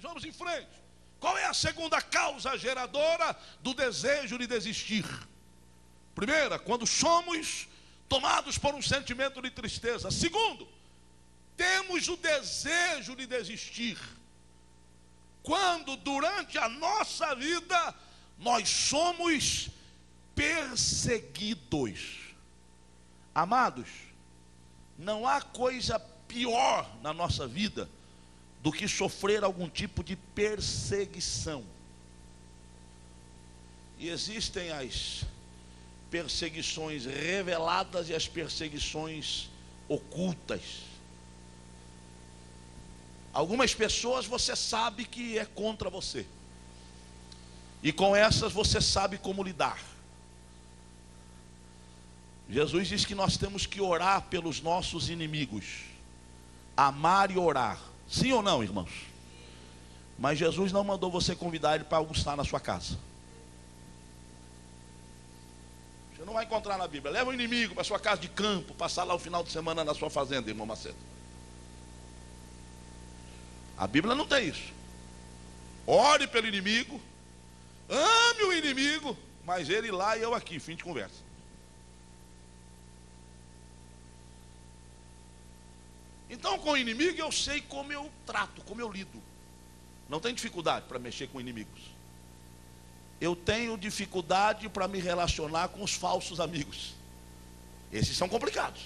vamos em frente. Qual é a segunda causa geradora do desejo de desistir? Primeira, quando somos tomados por um sentimento de tristeza. Segundo, temos o desejo de desistir quando durante a nossa vida nós somos perseguidos. Amados, não há coisa pior na nossa vida do que sofrer algum tipo de perseguição. E existem as perseguições reveladas e as perseguições ocultas. Algumas pessoas você sabe que é contra você, e com essas você sabe como lidar. Jesus diz que nós temos que orar pelos nossos inimigos, amar e orar. Sim ou não, irmãos? Mas Jesus não mandou você convidar ele para almoçar na sua casa. Você não vai encontrar na Bíblia. Leva o inimigo para sua casa de campo, passar lá o final de semana na sua fazenda, irmão Macedo. A Bíblia não tem isso. Ore pelo inimigo, ame o inimigo, mas ele lá e eu aqui, fim de conversa. Então, com o inimigo eu sei como eu trato, como eu lido. Não tenho dificuldade para mexer com inimigos. Eu tenho dificuldade para me relacionar com os falsos amigos. Esses são complicados.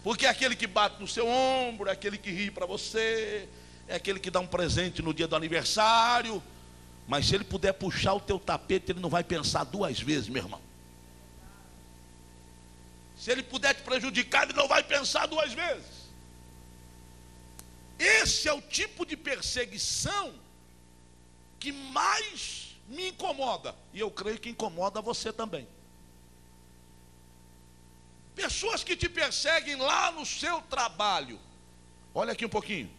Porque é aquele que bate no seu ombro, é aquele que ri para você, é aquele que dá um presente no dia do aniversário. Mas se ele puder puxar o teu tapete, ele não vai pensar duas vezes, meu irmão. Se ele puder te prejudicar, ele não vai pensar duas vezes. Esse é o tipo de perseguição que mais me incomoda. E eu creio que incomoda você também. Pessoas que te perseguem lá no seu trabalho. Olha aqui um pouquinho.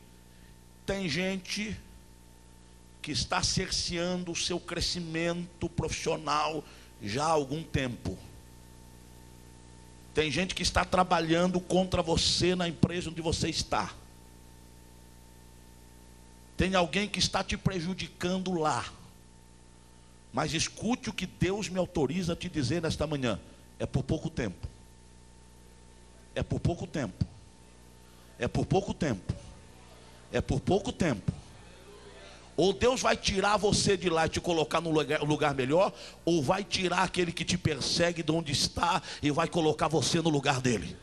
Tem gente que está cerceando o seu crescimento profissional já há algum tempo. Tem gente que está trabalhando contra você na empresa onde você está. Tem alguém que está te prejudicando lá. Mas escute o que Deus me autoriza a te dizer nesta manhã. É por pouco tempo. É por pouco tempo. É por pouco tempo. É por pouco tempo. Ou Deus vai tirar você de lá e te colocar num lugar melhor, ou vai tirar aquele que te persegue de onde está e vai colocar você no lugar dele.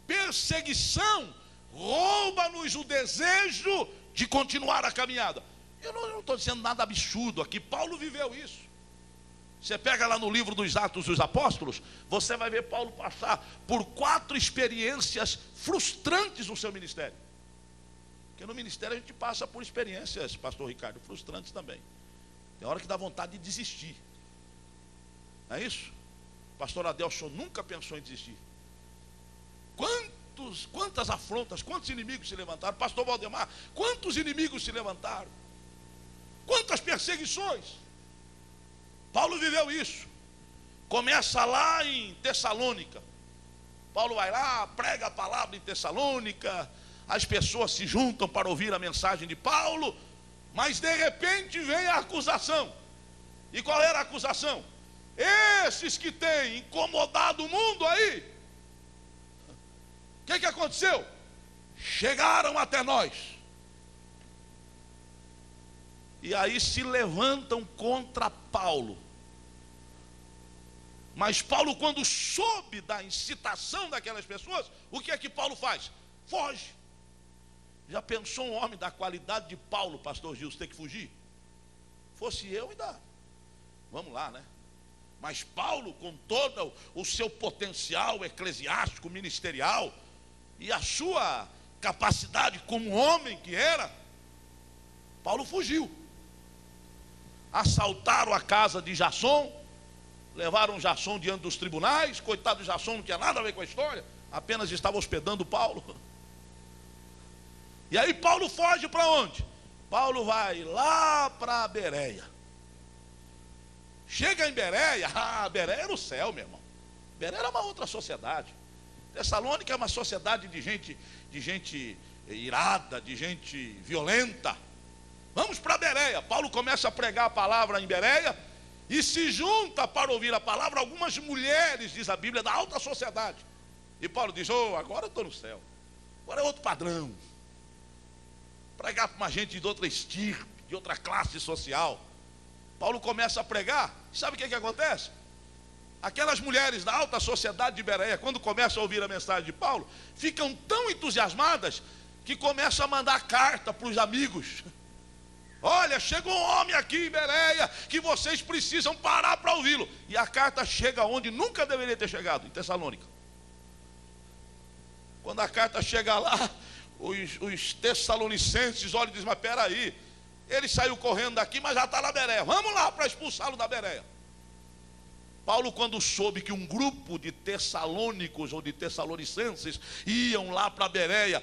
Perseguição rouba-nos o desejo de continuar a caminhada. Eu não estou dizendo nada absurdo aqui, Paulo viveu isso. Você pega lá no livro dos Atos dos Apóstolos, você vai ver Paulo passar por 4 experiências frustrantes no seu ministério. Porque no ministério a gente passa por experiências, pastor Ricardo, frustrantes também. Tem hora que dá vontade de desistir. Não é isso? O pastor Adelson nunca pensou em desistir. Quantas afrontas, quantos inimigos se levantaram? Pastor Valdemar, quantos inimigos se levantaram? Quantas perseguições? Paulo viveu isso. Começa lá em Tessalônica. Paulo vai lá, prega a palavra em Tessalônica. As pessoas se juntam para ouvir a mensagem de Paulo. Mas de repente vem a acusação. E qual era a acusação? Esses que têm incomodado o mundo aí, o que aconteceu? Chegaram até nós. E aí se levantam contra Paulo. Mas Paulo, quando soube da incitação daquelas pessoas, o que é que Paulo faz? Foge. Já pensou um homem da qualidade de Paulo, pastor Gilson, ter que fugir? Fosse eu, ainda vamos lá, né? Mas Paulo, com todo o seu potencial eclesiástico, ministerial, e a sua capacidade como homem que era, Paulo fugiu. Assaltaram a casa de Jasson, levaram Jasson diante dos tribunais. Coitado de Jasson, não tinha nada a ver com a história, apenas estava hospedando Paulo. E aí Paulo foge para onde? Paulo vai lá para Bereia. Chega em Bereia, Bereia era o céu, meu irmão. Bereia era uma outra sociedade. Tessalônica é uma sociedade de gente irada, de gente violenta. Vamos para Bereia. Paulo começa a pregar a palavra em Bereia e se junta para ouvir a palavra algumas mulheres, diz a Bíblia, da alta sociedade. E Paulo diz: agora eu estou no céu, agora é outro padrão. Pregar para uma gente de outra estirpe, de outra classe social. Paulo começa a pregar, sabe o que acontece? Aquelas mulheres da alta sociedade de Bereia, quando começam a ouvir a mensagem de Paulo, ficam tão entusiasmadas que começam a mandar carta para os amigos. Olha, chegou um homem aqui em Bereia que vocês precisam parar para ouvi-lo. E a carta chega onde nunca deveria ter chegado, em Tessalônica. Quando a carta chega lá, os tessalonicenses olham e dizem: mas peraí, ele saiu correndo daqui, mas já está na Bereia, vamos lá para expulsá-lo da Bereia. Paulo, quando soube que um grupo de tessalônicos ou de tessalonicenses iam lá para Bereia,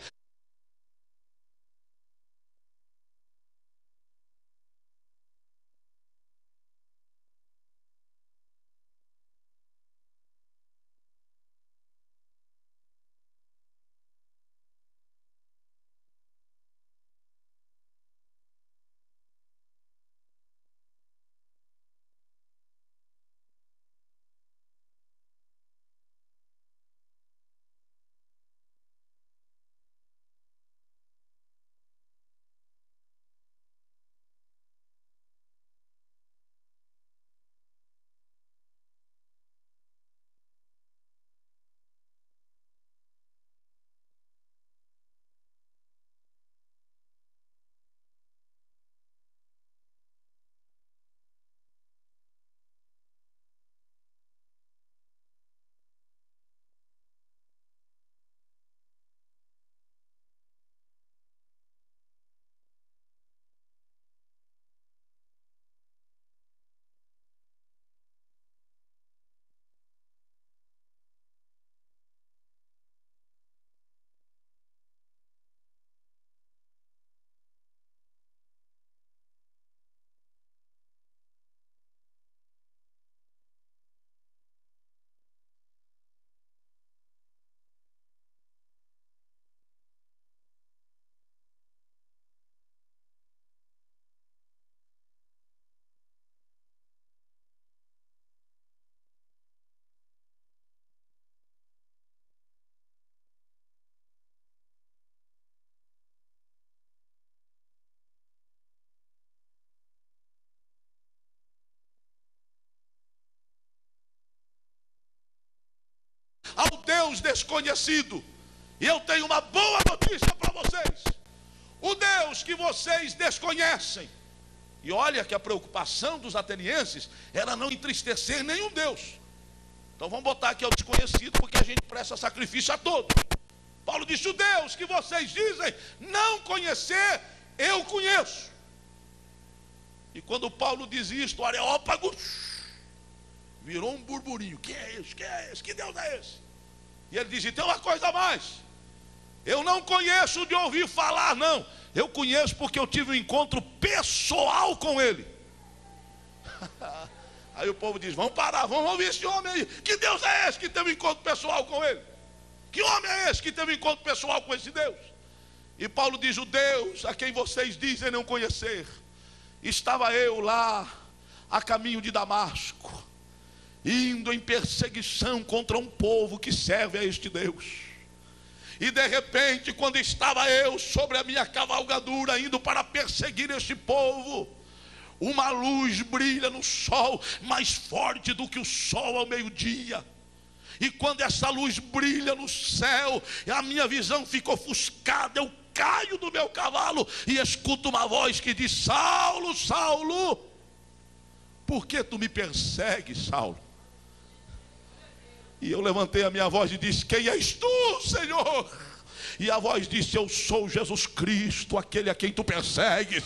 ao Deus desconhecido. E eu tenho uma boa notícia para vocês: o Deus que vocês desconhecem. E olha que a preocupação dos atenienses era não entristecer nenhum Deus. Então vamos botar aqui o desconhecido, porque a gente presta sacrifício a todos. Paulo disse: o Deus que vocês dizem não conhecer, eu conheço. E quando Paulo diz isto, o Areópago virou um burburinho. Quem é esse? Quem é esse? Que Deus é esse? E ele diz: e tem uma coisa a mais. Eu não conheço de ouvir falar, não. Eu conheço porque eu tive um encontro pessoal com ele. Aí o povo diz: vamos parar, vamos ouvir esse homem aí. Que Deus é esse que teve um encontro pessoal com ele? Que homem é esse que teve um encontro pessoal com esse Deus? E Paulo diz: o Deus a quem vocês dizem não conhecer. Estava eu lá, a caminho de Damasco, indo em perseguição contra um povo que serve a este Deus. E de repente, quando estava eu sobre a minha cavalgadura, indo para perseguir este povo, uma luz brilha no sol, mais forte do que o sol ao meio-dia. E quando essa luz brilha no céu, a minha visão fica ofuscada, eu caio do meu cavalo e escuto uma voz que diz: Saulo, Saulo, por que tu me persegues, Saulo? E eu levantei a minha voz e disse: quem és tu, Senhor? E a voz disse: eu sou Jesus Cristo, aquele a quem tu persegues.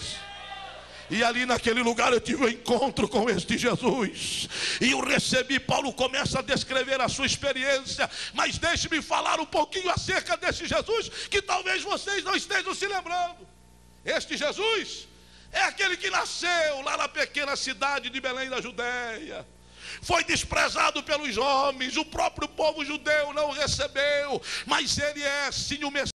E ali naquele lugar eu tive um encontro com este Jesus. E eu recebi. Paulo começa a descrever a sua experiência. Mas deixe-me falar um pouquinho acerca desse Jesus, que talvez vocês não estejam se lembrando. Este Jesus é aquele que nasceu lá na pequena cidade de Belém da Judéia. foi desprezado pelos homens, o próprio povo judeu não o recebeu, mas ele é sim o Messias.